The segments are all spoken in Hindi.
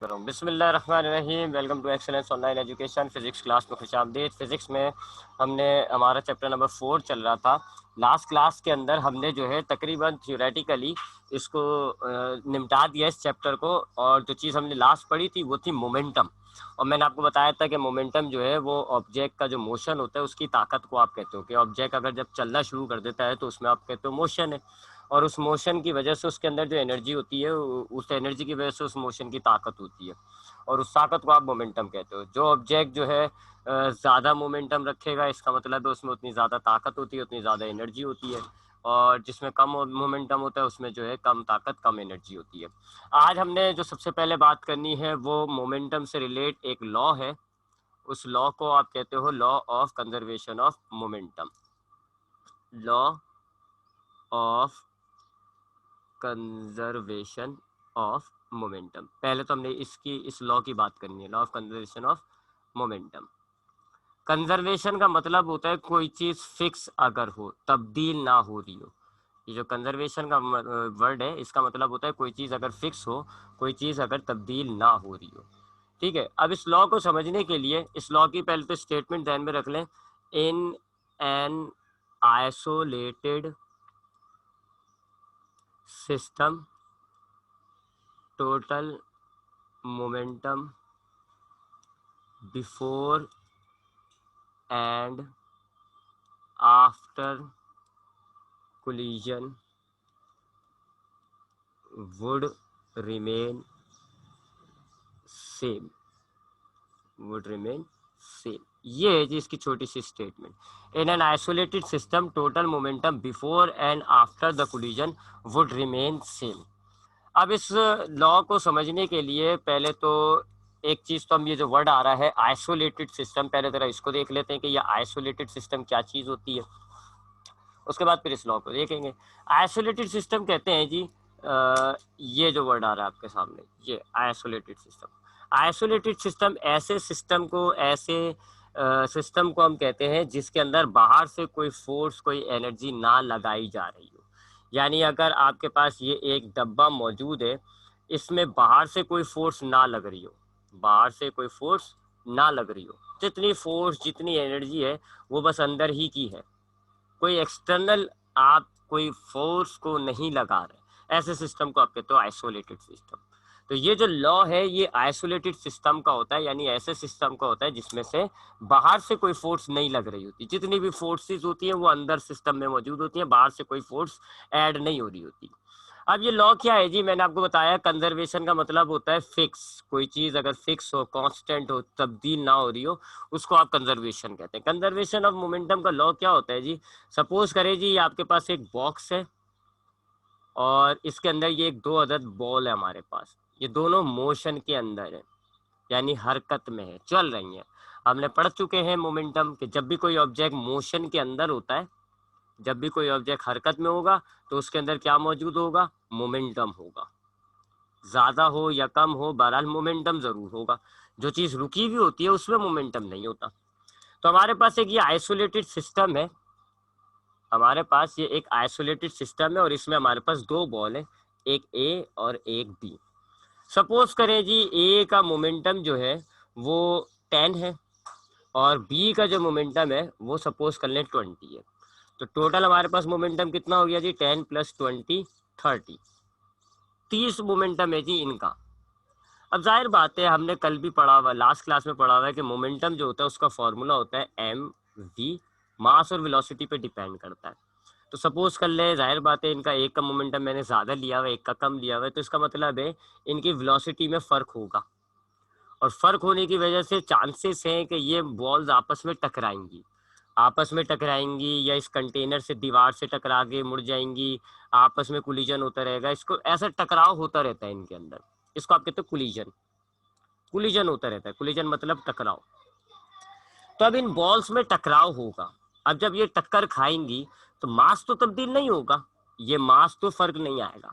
बिस्मिल्लाहिर्रहमानिर्रहीम। Welcome to excellence online education. Physics class में खुशामदीद। फिजिक्स में हमने हमारा चैप्टर नंबर 4 चल रहा था। लास्ट क्लास के अंदर हमने जो है तकरीबन थ्योरेटिकली इसको निपटा दिया इस चैप्टर को। और जो चीज़ हमने लास्ट पढ़ी थी वो थी मोमेंटम। और मैंने आपको बताया था कि मोमेंटम जो है वो ऑब्जेक्ट का जो मोशन होता है उसकी ताकत को आप कहते हो कि ऑब्जेक्ट अगर जब चलना शुरू कर देता है तो उसमें आप कहते हो मोशन है। और उस मोशन की वजह से उसके अंदर जो एनर्जी होती है उस एनर्जी की वजह से उस मोशन की ताकत होती है। और उस ताकत को आप मोमेंटम कहते हो। जो ऑब्जेक्ट जो है ज़्यादा मोमेंटम रखेगा, इसका मतलब है उसमें उतनी ज़्यादा ताकत होती है, उतनी ज़्यादा एनर्जी होती है। और जिसमें कम मोमेंटम होता है उसमें जो है कम ताकत कम एनर्जी होती है। आज हमने जो सबसे पहले बात करनी है वो मोमेंटम से रिलेट एक लॉ है। उस लॉ को आप कहते हो law of conservation of momentum. Law of conservation of momentum. पहले तो हमने इस लॉ की बात करनी है, law of conservation of momentum. Conservation का मतलब होता है कोई चीज फिक्स अगर हो, तब्दील ना हो रही हो। ये जो कंजर्वेशन का वर्ड है इसका मतलब होता है कोई चीज अगर फिक्स हो, कोई चीज अगर तब्दील ना हो रही हो। ठीक है, अब इस लॉ को समझने के लिए इस लॉ की पहले तो स्टेटमेंट ध्यान में रख लें। इन an isolated system total momentum before and after collision would remain same, would remain same। ये है जी इसकी छोटी सी statement. In an isolated system total momentum before and after the collision would remain same. अब इस लॉ को समझने के लिए पहले तो एक चीज तो हम ये जो वर्ड आ रहा है आइसोलेटेड सिस्टम, पहले जरा इसको देख लेते हैं कि ये आइसोलेटेड सिस्टम क्या चीज होती है। उसके बाद फिर इस लॉ को देखेंगे। आइसोलेटेड सिस्टम कहते हैं जी ये जो वर्ड आ रहा है आपके सामने, ये आइसोलेटेड सिस्टम। आइसोलेटेड सिस्टम ऐसे सिस्टम को, ऐसे सिस्टम को हम कहते हैं जिसके अंदर बाहर से कोई फोर्स, कोई एनर्जी ना लगाई जा रही हो। यानी अगर आपके पास ये एक डब्बा मौजूद है, इसमें बाहर से कोई फोर्स ना लग रही हो, बाहर से कोई फोर्स ना लग रही हो, जितनी फोर्स जितनी एनर्जी है वो बस अंदर ही की है, कोई एक्सटर्नल आप कोई फोर्स को नहीं लगा रहे, ऐसे सिस्टम को आप कहते हो आइसोलेटेड सिस्टम। तो ये जो लॉ है ये आइसोलेटेड सिस्टम का होता है, यानी ऐसे सिस्टम का होता है जिसमें से बाहर से कोई फोर्स नहीं लग रही होती। जितनी भी फोर्सेस होती हैं वो अंदर सिस्टम में मौजूद होती हैं, बाहर से कोई फोर्स ऐड नहीं हो रही होती। अब ये लॉ क्या है जी, मैंने आपको बताया कंजर्वेशन का मतलब होता है फिक्स। कोई चीज अगर फिक्स हो, कांस्टेंट हो, तब्दील ना हो रही हो, उसको आप कंजर्वेशन कहते हैं। कंजर्वेशन ऑफ मोमेंटम का लॉ क्या होता है जी, सपोज करें जी आपके पास एक बॉक्स है और इसके अंदर ये एक 2 अदद बॉल है हमारे पास। ये दोनों मोशन के अंदर है, यानी हरकत में है, चल रही है। हमने पढ़ चुके हैं मोमेंटम कि जब भी कोई ऑब्जेक्ट मोशन के अंदर होता है, जब भी कोई ऑब्जेक्ट हरकत में होगा तो उसके अंदर क्या मौजूद होगा, मोमेंटम होगा। ज्यादा हो या कम हो, बहरहाल मोमेंटम जरूर होगा। जो चीज रुकी हुई होती है उसमें मोमेंटम नहीं होता। तो हमारे पास एक ये आइसोलेटेड सिस्टम है, हमारे पास ये एक आइसोलेटेड सिस्टम है और इसमें हमारे पास 2 बॉल है, एक ए और एक बी। सपोज करें जी ए का मोमेंटम जो है वो 10 है और बी का जो मोमेंटम है वो सपोज कर लें 20 है। तो टोटल हमारे पास मोमेंटम कितना हो गया जी, 10 + 20 30, 30 मोमेंटम है जी इनका। अब जाहिर बात है हमने कल भी पढ़ा हुआ, लास्ट क्लास में पढ़ा हुआ है कि मोमेंटम जो होता है उसका फॉर्मूला होता है एम वी, मास और वेलोसिटी पे डिपेंड करता है। तो सपोज कर ले, जाहिर बात है इनका एक का मोमेंटम मैंने ज्यादा लिया हुआ है, एक का कम लिया हुआ है, तो इसका मतलब है इनकी वेलोसिटी में फर्क होगा। और फर्क होने की वजह से चांसेस हैं कि ये बॉल्स आपस में टकराएंगी, आपस में टकराएंगी या इस कंटेनर से दीवार से टकरा के मुड़ जाएंगी, आपस में कोलिजन होता रहेगा। इसको ऐसा टकराव होता रहता है इनके अंदर, इसको आप कहते हो कोलिजन। कोलिजन होता रहता है, कोलिजन मतलब टकराव। तो अब इन बॉल्स में टकराव होगा। अब जब ये टक्कर खाएंगी तो मास तो तब्दील नहीं होगा, ये मास तो फर्क नहीं आएगा।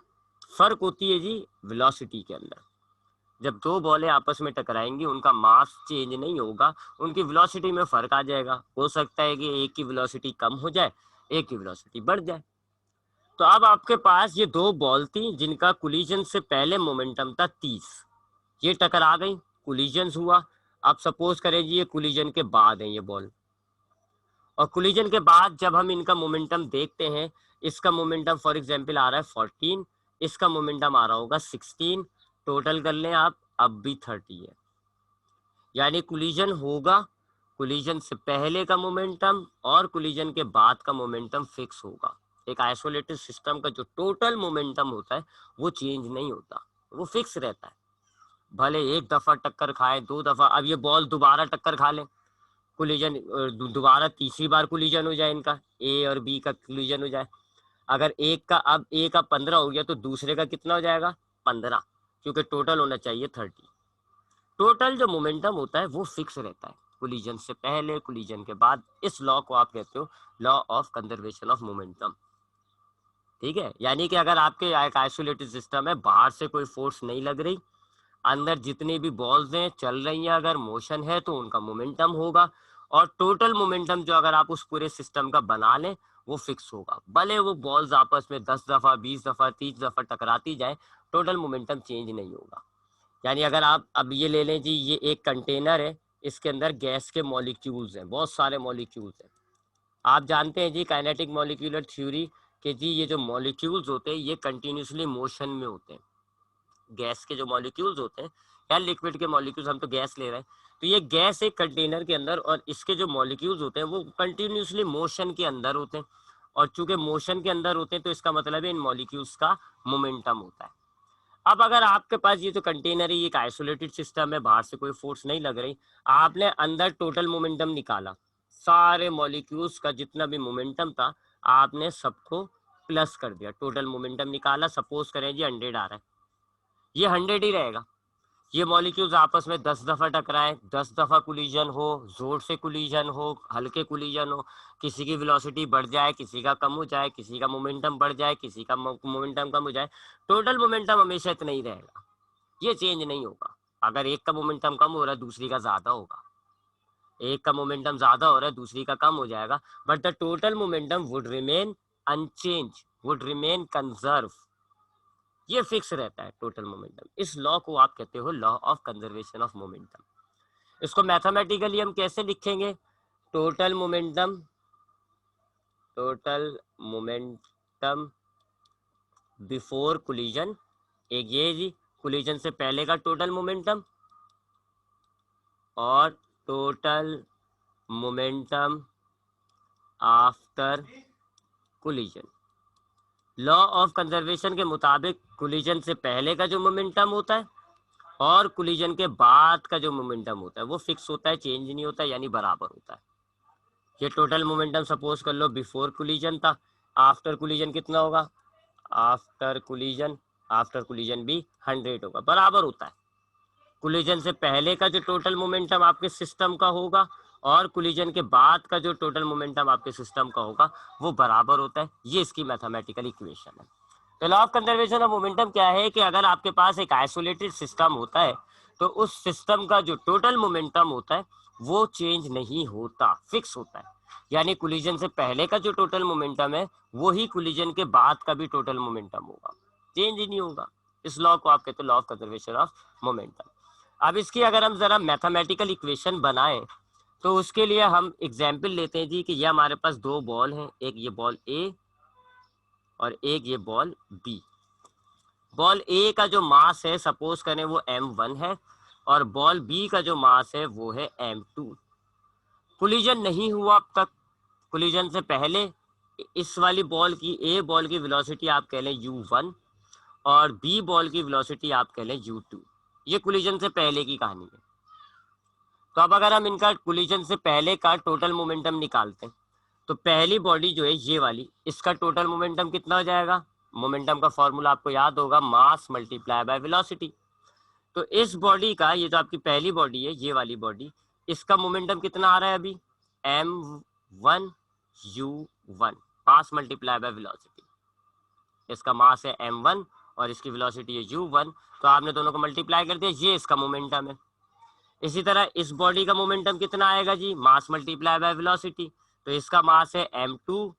फर्क होती है जी वेलोसिटी के अंदर। जब 2 बॉलें आपस में टकराएंगी उनका मास चेंज नहीं होगा, उनकी वेलोसिटी में फर्क आ जाएगा। हो सकता है कि एक की वेलोसिटी कम हो जाए, एक की वेलोसिटी बढ़ जाए। तो अब आपके पास ये 2 बॉल थी जिनका कोलिजन से पहले मोमेंटम था 30, ये टकरा गई, कोलिजन हुआ। अब सपोज करें जी ये कोलिजन के बाद है ये बॉल, और कोलिजन के बाद जब हम इनका मोमेंटम देखते हैं, इसका मोमेंटम फॉर एग्जांपल आ रहा है 14, इसका मोमेंटम आ रहा होगा 16, टोटल कर लें आप, अब भी 30 है। यानी कोलिजन होगा, कोलिजन से पहले का मोमेंटम और कोलिजन के बाद का मोमेंटम फिक्स होगा। एक आइसोलेटेड सिस्टम का जो टोटल मोमेंटम होता है वो चेंज नहीं होता, वो फिक्स रहता है। भले एक दफा टक्कर खाए, 2 दफा, अब ये बॉल दोबारा टक्कर खा ले, कोलिजन दोबारा तीसरी बार कोलिजन हो जाए, इनका ए और बी का कोलिजन हो जाए, अगर एक का, अब ए का 15 हो गया तो दूसरे का कितना हो जाएगा 15, क्योंकि टोटल होना चाहिए 30। टोटल जो मोमेंटम होता है वो फिक्स रहता है, कोलिजन से पहले कोलिजन के बाद। इस लॉ को आप कहते हो law of conservation of momentum. ठीक है, यानी कि अगर आपके एक आइसोलेटेड सिस्टम है, बाहर से कोई फोर्स नहीं लग रही, अंदर जितनी भी बॉल्स हैं चल रही हैं, अगर मोशन है तो उनका मोमेंटम होगा, और टोटल मोमेंटम जो अगर आप उस पूरे सिस्टम का बना लें वो फिक्स होगा। भले वो बॉल्स आपस में 10 दफा, 20 दफा, 30 दफा टकराती जाए, टोटल मोमेंटम चेंज नहीं होगा। यानी अगर आप अब ये ले लें जी, ये एक कंटेनर है, इसके अंदर गैस के मॉलिक्यूल्स हैं, बहुत सारे मॉलिक्यूल्स हैं। आप जानते हैं जी काइनेटिक मॉलिक्यूलर थ्योरी कि जी ये जो मॉलिक्यूल्स होते हैं ये कंटिन्यूसली मोशन में होते हैं। गैस के जो मॉलिक्यूल्स होते हैं या लिक्विड के मॉलिक्यूल्स, हम तो गैस ले रहे हैं, तो ये गैस एक कंटेनर के अंदर, और इसके जो मॉलिक्यूल्स होते हैं वो कंटिन्यूसली मोशन के अंदर होते हैं, और चूंकि मोशन के अंदर होते हैं तो इसका मतलब है इन मॉलिक्यूल्स का मोमेंटम होता है। अब अगर आपके पास ये जो कंटेनर है, ये एक आइसोलेटेड सिस्टम है, बाहर से कोई फोर्स नहीं लग रही, आपने अंदर टोटल मोमेंटम निकाला, सारे मॉलिक्यूल्स का जितना भी मोमेंटम था आपने सबको प्लस कर दिया, टोटल मोमेंटम निकाला। सपोज करें जी 100 आ रहा है, ये 100 ही रहेगा। ये मॉलिक्यूल्स आपस में 10 दफा टकराए, 10 दफा कोलिजन हो, जोर से कोलिजन हो, हल्के कोलिजन हो, किसी की वेलोसिटी बढ़ जाए, किसी का कम हो जाए, किसी का मोमेंटम बढ़ जाए, किसी का मोमेंटम कम हो जाए, टोटल मोमेंटम हमेशा इतना ही रहेगा, ये चेंज नहीं होगा। अगर एक का मोमेंटम कम हो रहा है दूसरी का ज्यादा होगा, एक का मोमेंटम ज्यादा हो रहा है दूसरी का कम हो जाएगा, but the total momentum would remain unchange, would remain conserve, ये फिक्स रहता है टोटल मोमेंटम। इस लॉ को आप कहते हो law of conservation of momentum. इसको मैथमेटिकली हम कैसे लिखेंगे? Total momentum, total momentum before collision, एक ये जी कोलिजन से पहले का टोटल मोमेंटम, और total momentum after collision. Law of conservation के मुताबिक कोलिजन से पहले का जो मोमेंटम होता है और कोलिजन के बाद का जो मोमेंटम होता है वो फिक्स होता है, चेंज नहीं होता, यानी बराबर होता है। ये टोटल मोमेंटम सपोज कर लो बिफोर कोलिजन था, आफ्टर कोलिजन कितना होगा? आफ्टर कोलिजन भी 100 होगा, बराबर होता है। कोलिजन से पहले का जो टोटल मोमेंटम आपके सिस्टम का होगा और कोलिजन के बाद का जो टोटल मोमेंटम आपके सिस्टम का होगा वो बराबर होता है। ये इसकी मैथमेटिकल इक्वेशन है। तो law of conservation of momentum क्या है कि अगर आपके पास एक आइसोलेटेड सिस्टम होता है तो उस सिस्टम का जो टोटल मोमेंटम होता है वो चेंज नहीं होता, फिक्स होता है। यानी कोलिजन से पहले का जो टोटल मोमेंटम है वो ही कोलिजन के बाद का भी टोटल मोमेंटम होगा, चेंज ही नहीं होगा। इस लॉ को आप कहते हो law of conservation of momentum. अब इसकी अगर हम जरा मैथमेटिकल इक्वेशन बनाएं तो उसके लिए हम एग्जाम्पल लेते हैं जी कि ये हमारे पास दो बॉल हैं, एक ये बॉल ए और एक ये बॉल बी। बॉल ए का जो मास है सपोज करें वो m1 है और बॉल बी का जो मास है वो है m2। कोलिजन नहीं हुआ अब तक, कोलिजन से पहले इस वाली बॉल की, ए बॉल की वेलोसिटी आप कह लें u1 और बी बॉल की वेलोसिटी आप कह लें u2। ये कोलिजन से पहले की कहानी है। तो अब अगर हम इनका कोलिजन से पहले का टोटल मोमेंटम निकालते हैं तो पहली बॉडी जो है ये वाली, इसका टोटल मोमेंटम कितना हो जाएगा? मोमेंटम का फॉर्मूला आपको याद होगा, मास मल्टीप्लाई बाय वेलोसिटी। तो इस बॉडी का, ये जो आपकी पहली बॉडी है ये वाली बॉडी, इसका मोमेंटम कितना आ रहा है अभी? m1 u1, mass multiply by velocity. इसका मास है m1 और इसकी वेलोसिटी है u1, तो आपने दोनों को मल्टीप्लाई कर दिया, ये इसका मोमेंटम है। इसी तरह इस बॉडी का मोमेंटम कितना आएगा जी? मास मल्टीप्लाई बाय वेलोसिटी, तो इसका मास है m2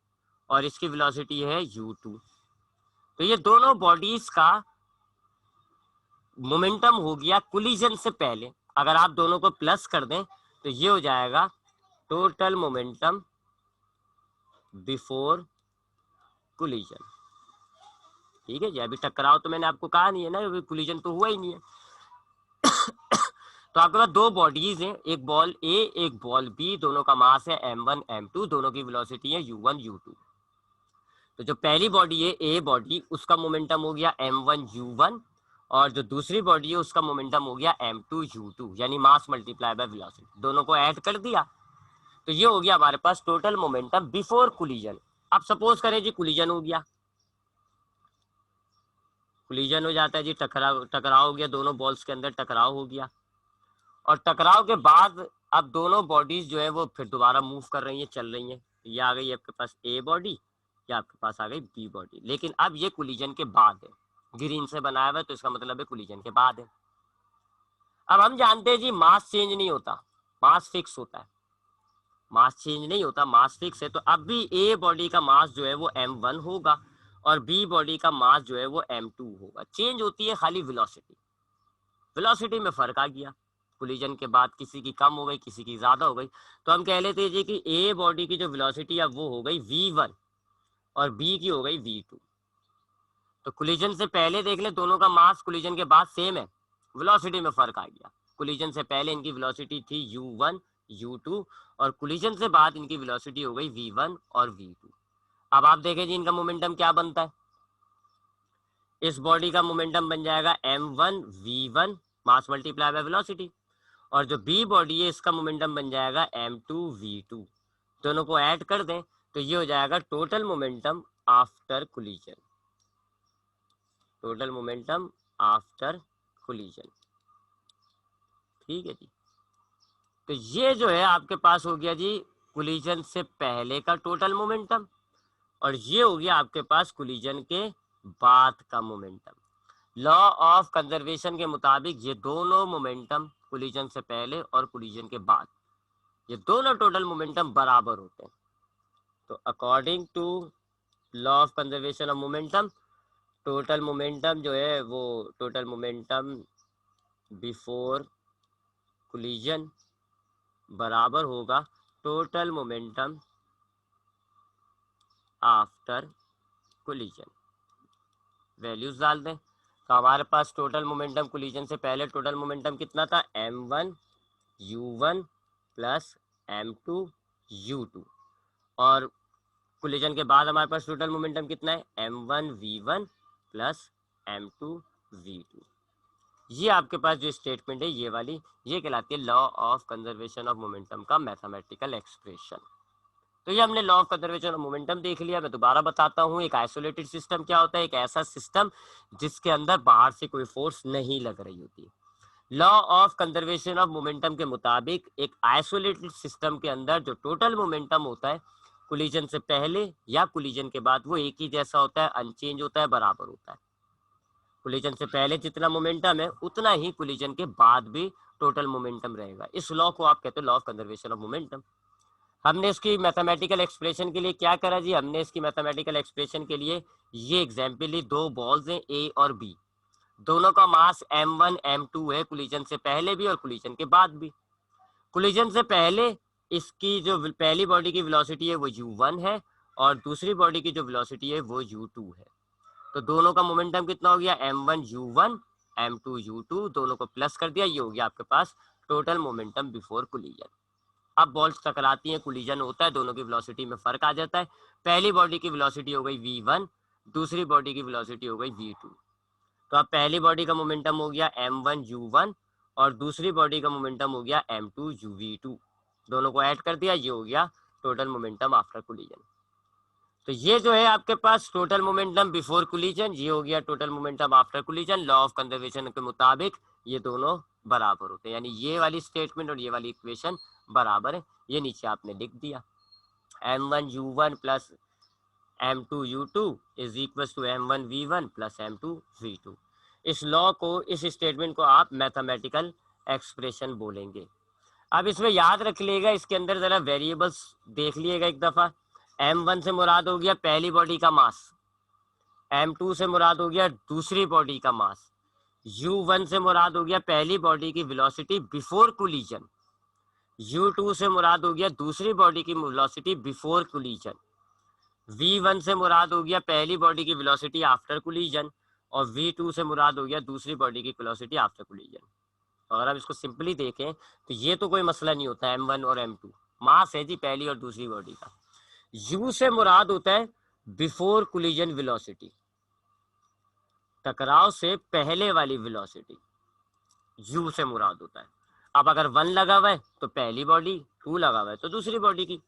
और इसकी वेलोसिटी है u2। तो ये दोनों बॉडीज का मोमेंटम हो गया कोलिजन से पहले, अगर आप दोनों को प्लस कर दें तो ये हो जाएगा टोटल मोमेंटम बिफोर कोलिजन। ठीक है जी, अभी टकराव तो मैंने आपको कहा नहीं है ना, अभी कोलिजन तो हुआ ही नहीं है। तो आपके पास दो बॉडीज हैं, एक बॉल ए एक बॉल बी, दोनों का मास है m1 m2, दोनों की वेलोसिटी है u1 u2। तो जो पहली बॉडी है ए बॉडी, उसका मोमेंटम हो गया m1 u1, और जो दूसरी बॉडी है उसका मोमेंटम हो गया m2 u2, यानी मास मल्टीप्लाई बाय वेलोसिटी, दोनों को ऐड कर दिया तो ये हो गया हमारे पास टोटल मोमेंटम बिफोर कोलिजन। अब सपोज करें जी कोलिजन हो गया, कोलिजन हो जाता है जी, टकराव हो गया, दोनों बॉल्स के अंदर टकराव हो गया, और टकराव के बाद अब दोनों बॉडीज जो है वो फिर दोबारा मूव कर रही हैं, चल रही हैं। ये आ गई आपके पास ए बॉडी, ये आपके पास आ गई बी बॉडी, लेकिन अब ये कोलिजन के बाद है, ग्रीन से बनाया हुआ है तो इसका मतलब है कोलिजन के बाद है। अब हम जानते हैं जी मास चेंज नहीं होता, मास फिक्स होता है, मास चेंज नहीं होता, मास फिक्स है। तो अब भी ए बॉडी का मास जो है वो m1 होगा और बी बॉडी का मास जो है वो m2 होगा। चेंज होती है खाली वेलोसिटी, वेलोसिटी में फर्क आ गया, कोलिजन के बाद किसी की कम हो गई, किसी की ज्यादा हो गई। तो हम कह लेते हैं जी कि ए बॉडी की जो वेलोसिटी है वो हो गई v1 और बी की हो गई v2। तो कोलिजन से पहले देख ले दोनों का मास कोलिजन के बाद सेम है, वेलोसिटी में फर्क आ गया। कोलिजन से पहले इनकी वेलोसिटी थी u1 u2 और कोलिजन से बाद इनकी वेलोसिटी हो गई v1 और v2। अब आप देखें जी इनका मोमेंटम क्या बनता है, इस बॉडी का मोमेंटम बन जाएगा m1 v1 mass multiply by velocity, और जो बी बॉडी है इसका मोमेंटम बन जाएगा m2 v2, दोनों को ऐड कर दें तो ये हो जाएगा total momentum after collision, total momentum after collision. ठीक है जी, तो ये जो है आपके पास हो गया जी कोलिजन से पहले का टोटल मोमेंटम, और ये हो गया आपके पास कोलिजन के बाद का मोमेंटम। लॉ ऑफ कंजर्वेशन के मुताबिक ये दोनों मोमेंटम कोलिजन से पहले और कोलिजन के बाद, ये दोनों टोटल मोमेंटम बराबर होते हैं। तो according to law of conservation of momentum, total momentum जो है वो टोटल मोमेंटम बिफोर कोलिजन बराबर होगा total momentum after collision. Values डाल दें तो हमारे पास टोटल मोमेंटम कोलिजन से पहले टोटल मोमेंटम कितना था, m1 u1 plus m2 u2, और कोलिजन के बाद हमारे पास टोटल मोमेंटम कितना है, m1 v1 plus m2 v2। ये आपके पास जो स्टेटमेंट है ये वाली, ये कहलाती है law of conservation of momentum का मैथमेटिकल एक्सप्रेशन। तो ये हमने law of conservation of momentum देख लिया। मैं दोबारा बताता हूँ, एक आइसोलेटेड सिस्टम क्या होता है, एक ऐसा सिस्टम जिसके अंदर बाहर से कोई फोर्स नहीं लग रही होती। Law of conservation of momentum के मुताबिक एक आइसोलेटेड सिस्टम के अंदर जो टोटल मोमेंटम होता है कोलिजन से पहले या कोलिजन के बाद वो एक ही जैसा होता है, अनचेंज होता है, बराबर होता है। कोलिजन से पहले जितना मोमेंटम है उतना ही कोलिजन के बाद भी टोटल मोमेंटम रहेगा। इस लॉ को आप कहते हो law of conservation of momentum. हमने इसकी मैथमेटिकल एक्सप्रेशन के लिए क्या करा जी, हमने इसकी मैथमेटिकल एक्सप्रेशन के लिए ये एग्जांपल ली, दो बॉल्स हैं ए और बी, दोनों का मास m1 m2 है, कोलिजन से पहले भी और कोलिजन के बाद भी। कोलिजन से पहले इसकी जो पहली बॉडी की वेलोसिटी है वो u1 है और दूसरी बॉडी की जो वेलोसिटी है वो u2 है। तो दोनों का मोमेंटम कितना हो गया, m1 u1 m2 u2, दोनों को प्लस कर दिया, ये हो गया आपके पास टोटल मोमेंटम बिफोर कोलिजन। अब बॉल्स टकराती हैं, कोलिजन होता है, दोनों की वेलोसिटी में फर्क आ जाता है। पहली बॉडी की वेलोसिटी हो गई v1, दूसरी बॉडी की वेलोसिटी हो गई v2। तो अब पहली बॉडी का मोमेंटम हो गया m1 u1 और दूसरी बॉडी का मोमेंटम हो गया m2 uv2, दोनों को ऐड कर दिया, ये हो गया टोटल मोमेंटम आफ्टर कोलिजन। तो ये जो है आपके पास टोटल मोमेंटम बिफोर कोलिजन, ये हो गया total momentum after collision. Law of conservation के मुताबिक ये दोनों बराबर होते हैं, यानी ये वाली स्टेटमेंट और ये वाली इक्वेशन बराबर है। ये नीचे आपने लिख दिया, m1 u1 plus m2 u2 is equal to m1 v1 plus m2 v2। इस लॉ को, इस स्टेटमेंट को आप मैथमेटिकल एक्सप्रेशन बोलेंगे। अब इसमें याद रख लिएगा, इसके अंदर जरा वेरिएबल्स देख लिएगा एक दफा। m1 से मुराद हो गया पहली बॉडी का मास, m2 से मुराद हो गया दूसरी बॉडी का मास, u1 से मुराद हो गया पहली बॉडी की वेलोसिटी बिफोर कोलिजन, u2 से मुराद हो गया दूसरी बॉडी की वेलोसिटी बिफोर कोलिजन, v1 से मुराद हो गया पहली बॉडी की वेलोसिटी आफ्टर कोलिजन, और v2 से मुराद हो गया दूसरी बॉडी की वेलोसिटी आफ्टर कोलिजन। अगर आप इसको सिंपली देखें तो ये तो कोई मसला नहीं होता, m1 और m2 मास है जी पहली और दूसरी बॉडी का। u से मुराद होता है बिफोर कोलिजन वेलोसिटी, टकराव से पहले वाली वेलोसिटी u से मुराद होता है। अब अगर 1 लगा हुआ है तो पहली बॉडी, 2 लगा हुआ है तो दूसरी बॉडी की।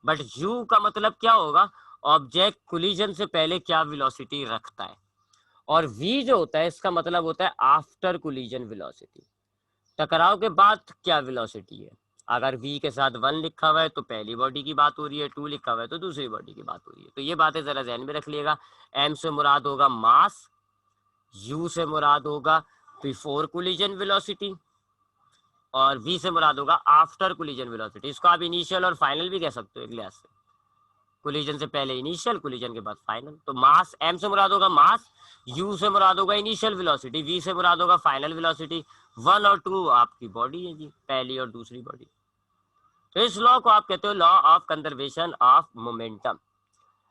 बट u का मतलब क्या होगा, ऑब्जेक्ट कोलिजन से पहले क्या वेलोसिटी रखता है, और v जो होता है इसका मतलब होता है आफ्टर कोलिजन वेलोसिटी, टकराव के बाद क्या वेलोसिटी है। अगर v के साथ 1 लिखा हुआ है तो पहली बॉडी की बात हो रही है, 2 लिखा हुआ है तो दूसरी बॉडी की बात हो रही है। तो ये बातें जरा ध्यान में रख लिएगा। m से मुराद होगा मास, u से मुराद होगा बिफोर कोलिजन वेलोसिटी, और v से मुराद होगा आफ्टर कोलिजन वेलोसिटी। इसको आप इनिशियल और फाइनल भी कह सकते हो एक लिहाज से, कोलिजन से पहले इनिशियल, कोलिजन के बाद फाइनल। तो मास, m से मुराद होगा मास, u से मुराद होगा इनिशियल वेलोसिटी, v से मुराद होगा फाइनल वेलोसिटी। 1 और 2 आपकी बॉडी है जी, पहली और दूसरी बॉडी। तो इस लॉ को आप कहते हो law of conservation of momentum.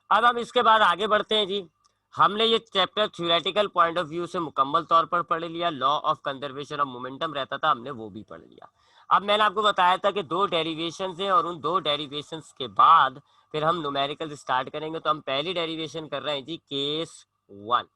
अब हम इसके बाद आगे बढ़ते हैं जी। हमने ये chapter theoretical point of view से मुकम्मल तौर पर पढ़ लिया, law of conservation of momentum रहता था, हमने वो भी पढ़ लिया। अब मैंने आपको बताया था कि 2 डेरिवेशंस हैं, और उन 2 डेरिवेशंस के बाद फिर हम न्यूमेरिकल स्टार्ट करेंगे। तो हम पहली डेरिवेशन कर रहे हैं जी केस 1।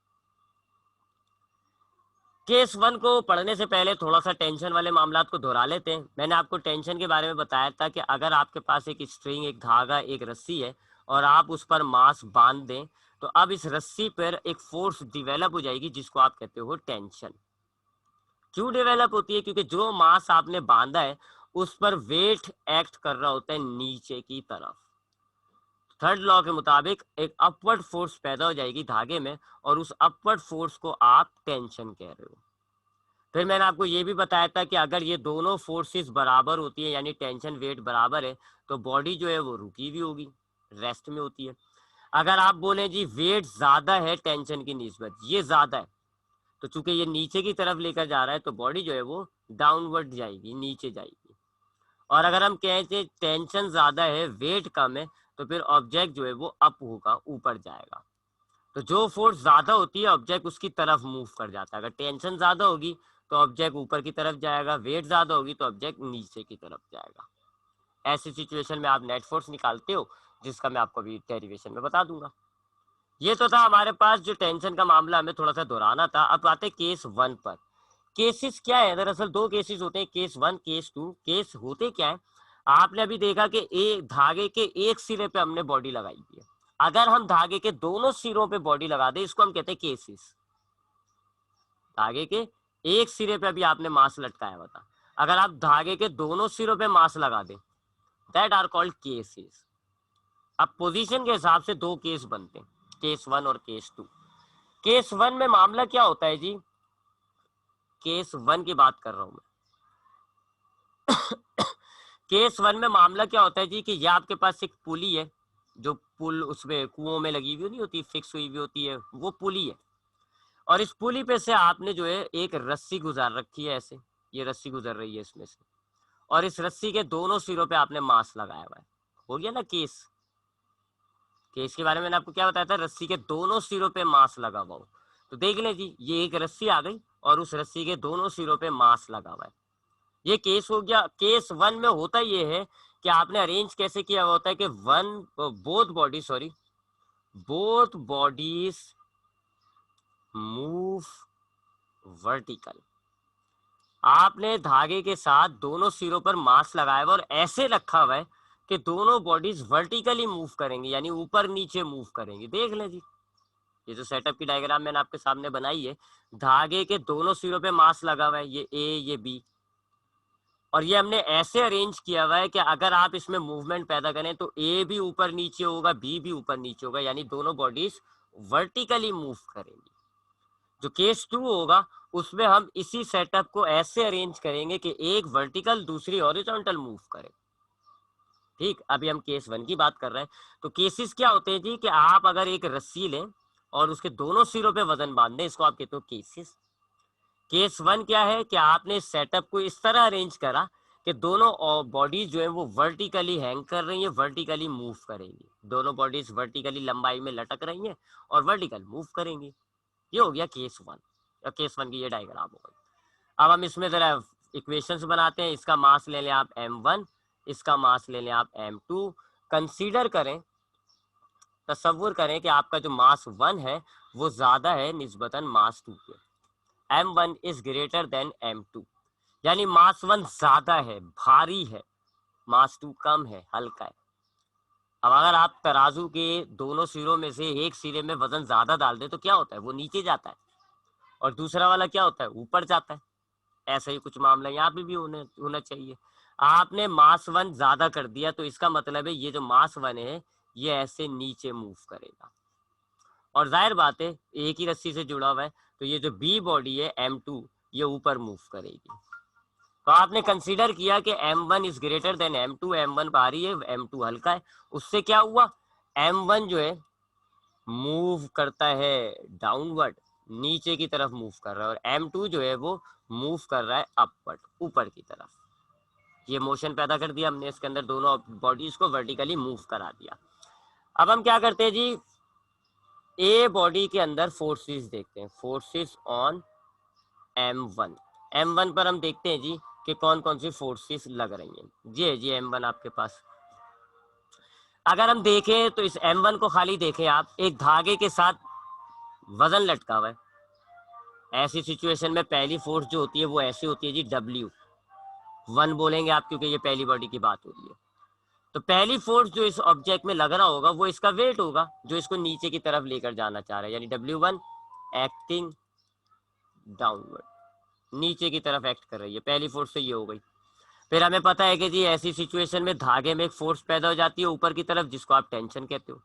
केस 1 को पढ़ने से पहले थोड़ा सा टेंशन वाले मामलात को दोहरा लेते हैं। मैंने आपको टेंशन के बारे में बताया था कि अगर आपके पास एक स्ट्रिंग, एक धागा, एक रस्सी है और आप उस पर मास बांध दें तो अब इस रस्सी पर एक फोर्स डिवेलप हो जाएगी जिसको आप कहते हो टेंशन। क्यों डेवलप होती है? क्योंकि जो मास आपने बांधा है उस पर वेट एक्ट कर रहा होता है नीचे की तरफ। थर्ड लॉ के मुताबिक एक अपवर्ड फोर्स पैदा हो जाएगी धागे में, और उस अपवर्ड फोर्स को आप टेंशन कह रहे हो। फिर मैंने आपको ये भी बताया था कि अगर ये दोनों फोर्सेस बराबर होती है, यानी टेंशन वेट बराबर है, तो बॉडी जो है वो रुकी हुई होगी, रेस्ट में होती है। अगर आप बोले जी वेट ज्यादा है टेंशन की निस्बत, ये ज्यादा है, तो चूंकि ये नीचे की तरफ लेकर जा रहा है तो बॉडी जो है वो डाउनवर्ड जाएगी, नीचे जाएगी। और अगर हम कहते टेंशन ज्यादा है वेट कम है, तो फिर ऑब्जेक्ट जो है वो अप होगा, ऊपर जाएगा। तो जो फोर्स ज्यादा होती है ऑब्जेक्ट उसकी तरफ मूव कर जाता है। अगर टेंशन ज्यादा होगी तो ऑब्जेक्ट ऊपर की तरफ जाएगा, वेट ज्यादा होगी तो ऑब्जेक्ट नीचे की तरफ जाएगा। ऐसी सिचुएशन में आप नेट फोर्स निकालते हो, जिसका मैं आपको अभी डेरिवेशन में बता दूंगा। ये तो था हमारे पास जो टेंशन का मामला, हमें थोड़ा सा दोहराना था। अब आते केस 1 पर। केसेस क्या है? दरअसल 2 केसेस होते हैं, केस 1, केस 2। केस होते क्या है? आपने अभी देखा कि एक धागे के एक सिरे पे हमने बॉडी लगाई हुई है। अगर हम धागे के दोनों सिरों पे बॉडी लगा दे, इसको हम कहते हैं केसेस। धागे के एक सिरे पे अभी आपने मास लटकाया हुआ था, अगर आप धागे के दोनों सिरों पे मास लगा दें, दैट आर कॉल्ड केसेस। अब पोजीशन के हिसाब से 2 केस बनते हैं, केस 1 और केस 2। केस 1 में मामला क्या होता है जी? केस 1 की बात कर रहा हूं मैं। केस 1 में मामला क्या होता है जी कि ये आपके पास एक पुली है, जो पुल उसमें कुओं में लगी हुई नहीं होती, फिक्स हुई हुई होती है, वो पुली है। और इस पुली पे से आपने जो है एक रस्सी गुजार रखी है, ऐसे ये रस्सी गुजर रही है इसमें से, और इस रस्सी के दोनों सिरों पे आपने मास लगाया हुआ है। हो गया ना केस? केस के बारे में मैंने आपको क्या बताया था? रस्सी के दोनों सिरों पे मास लगा हुआ हो। तो देख लें जी, ये एक रस्सी आ गई और उस रस्सी के दोनों सिरों पे मास लगा हुआ है। ये केस हो गया। केस 1 में होता ये है कि आपने अरेंज कैसे किया हुआ होता है कि बोथ बॉडीज मूव वर्टिकल। आपने धागे के साथ दोनों सिरों पर मास लगाया हुआ और ऐसे रखा हुआ है कि दोनों बॉडीज वर्टिकली मूव करेंगे, यानी ऊपर नीचे मूव करेंगे। देख लें जी, ये जो सेटअप की डायग्राम मैंने आपके सामने बनाई है, धागे के दोनों सिरों पे मास लगा हुआ है, ये ए ये बी, और ये हमने ऐसे अरेंज किया हुआ है कि अगर आप इसमें मूवमेंट पैदा करें तो ए भी ऊपर नीचे होगा, बी भी ऊपर नीचे होगा, यानी दोनों बॉडीज वर्टिकली मूव करेंगी। जो केस 2 होगा उसमें हम इसी सेटअप को ऐसे अरेंज करेंगे कि एक वर्टिकल दूसरी हॉरिजॉन्टल मूव करे। ठीक, अभी हम केस 1 की बात कर रहे हैं। तो केसेस क्या होते हैं जी कि आप अगर एक रस्सी लें और उसके दोनों सिरों पे वजन बांध दें, इसको आप कहते हो केसेस। केस वन क्या है कि आपने सेटअप को इस तरह अरेंज करा कि दोनों बॉडीज जो है वो वर्टिकली हैंग कर रही है, वर्टिकली मूव करेंगी, दोनों बॉडीज वर्टिकली लंबाई में लटक रही हैं और वर्टिकल मूव करेंगी। ये हो गया केस वन, या केस वन की ये डायग्राम हो गई। अब हम इसमें जरा इक्वेशंस बनाते हैं। इसका मास ले लें आप m1, इसका मास ले लें आप m2। कंसीडर करें, तसव्वुर करें कि आपका जो मास 1 है वो ज्यादा है निस्बतन मास 2 के। m1 is greater than m2, यानी मास 1 ज्यादा है, भारी है, मास 2 कम है, हल्का है। अब अगर आप तराजू के दोनों सिरों में से एक सिरे में वजन ज्यादा डाल दे तो क्या होता है, वो नीचे जाता है, और दूसरा वाला क्या होता है, ऊपर जाता है। ऐसा ही कुछ मामला यहाँ पे भी होना चाहिए। आपने मास 1 ज्यादा कर दिया तो इसका मतलब है ये जो मास 1 है ये ऐसे नीचे मूव करेगा, और जाहिर बात है एक ही रस्सी से जुड़ा हुआ है, तो ये जो बी बॉडी है m2 ये ऊपर मूव करेगी। तो आपने कंसीडर किया कि m1 is greater than m2, m1 भारी है, m2 हल्का है। उससे क्या हुआ, m1 जो है मूव करता है डाउनवर्ड, नीचे की तरफ मूव कर रहा है, और m2 जो है वो मूव कर रहा है अपवर्ड, ऊपर की तरफ। ये मोशन पैदा कर दिया हमने इसके अंदर, दोनों बॉडीज को वर्टिकली मूव करा दिया। अब हम क्या करते हैं जी, ए बॉडी के अंदर फोर्सेस देखते हैं, फोर्सेस ऑन m1। m1 पर हम देखते हैं जी कि कौन कौन सी फोर्सेस लग रही हैं। जी है जी m1 आपके पास। अगर हम देखें तो इस m1 को खाली देखें आप, एक धागे के साथ वजन लटका हुआ है। ऐसी सिचुएशन में पहली फोर्स जो होती है वो ऐसी होती है जी W1 बोलेंगे आप, क्योंकि ये पहली बॉडी की बात हो रही है। तो पहली फोर्स जो इस ऑब्जेक्ट में लग रहा होगा वो इसका वेट होगा जो इसको नीचे की तरफ लेकर जाना चाह रहा है, यानी W1 एक्टिंग डाउनवर्ड, नीचे की तरफ एक्ट कर रही है। पहली फोर्स तो ये हो गई। फिर हमें पता है कि जी ऐसी सिचुएशन में धागे में एक फोर्स पैदा हो जाती है ऊपर की तरफ, जिसको आप टेंशन कहते हो।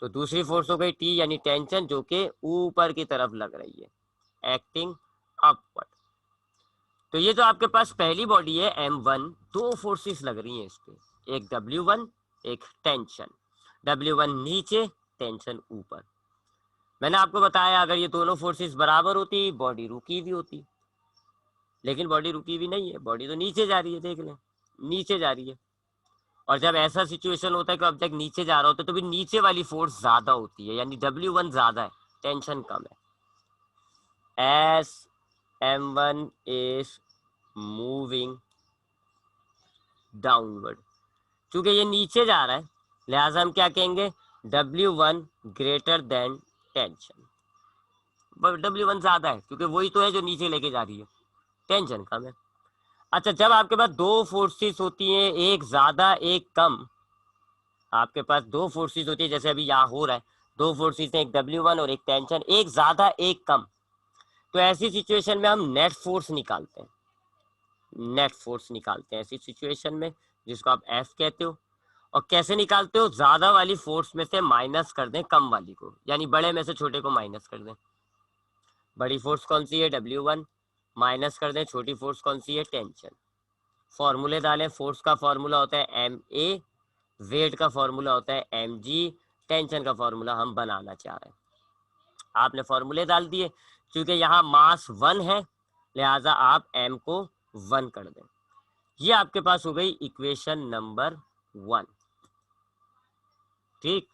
तो दूसरी फोर्स हो गई टी, यानी टेंशन, जो कि ऊपर की तरफ लग रही है, एक्टिंग अपवर्ड। तो ये जो आपके पास पहली बॉडी है m1, दो फोर्सेस लग रही हैं इस पे, एक W1 एक टेंशन। W1 नीचे, टेंशन ऊपर। मैंने आपको बताया अगर ये दोनों फोर्सेस बराबर होती बॉडी रुकी हुई होती, लेकिन बॉडी रुकी हुई नहीं है, बॉडी तो नीचे जा रही है, देख लें नीचे जा रही है। और जब ऐसा सिचुएशन होता है कि ऑब्जेक्ट नीचे जा रहा होता है तो भी नीचे वाली फोर्स ज्यादा होती है, यानी W1 ज्यादा है, टेंशन कम है। S m1 is moving downward, चूंकि ये नीचे जा रहा है लिहाजा हम क्या कहेंगे, W1 greater than tension. W1 ज्यादा है क्योंकि वही तो है जो नीचे लेके जा रही है, टेंशन कम है। अच्छा, जब आपके पास दो फोर्सेस होती हैं, एक ज्यादा एक कम, आपके पास दो फोर्सेस होती है जैसे अभी यहाँ हो रहा है, दो फोर्सेस हैं, एक W1 और एक टेंशन, एक ज्यादा एक कम, तो ऐसी सिचुएशन में हम नेट फोर्स निकालते हैं, नेट फोर्स निकालते हैं ऐसी सिचुएशन में, जिसको आप F कहते हो। और कैसे निकालते हो, ज्यादा वाली फोर्स में से माइनस कर दें कम वाली को, यानी बड़े में से छोटे को माइनस कर दें। बड़ी फोर्स कौन सी है, W1, माइनस कर दें छोटी फोर्स कौन सी है, टेंशन। फॉर्मूले डालें, फोर्स का फॉर्मूला होता है ma, वेट का फॉर्मूला होता है mg, टेंशन का फॉर्मूला हम बनाना चाह रहे हैं। आपने फॉर्मूले डाल दिए, क्योंकि यहाँ मास 1 है लिहाजा आप m को 1 कर दें। ये आपके पास हो गई इक्वेशन नंबर 1। ठीक,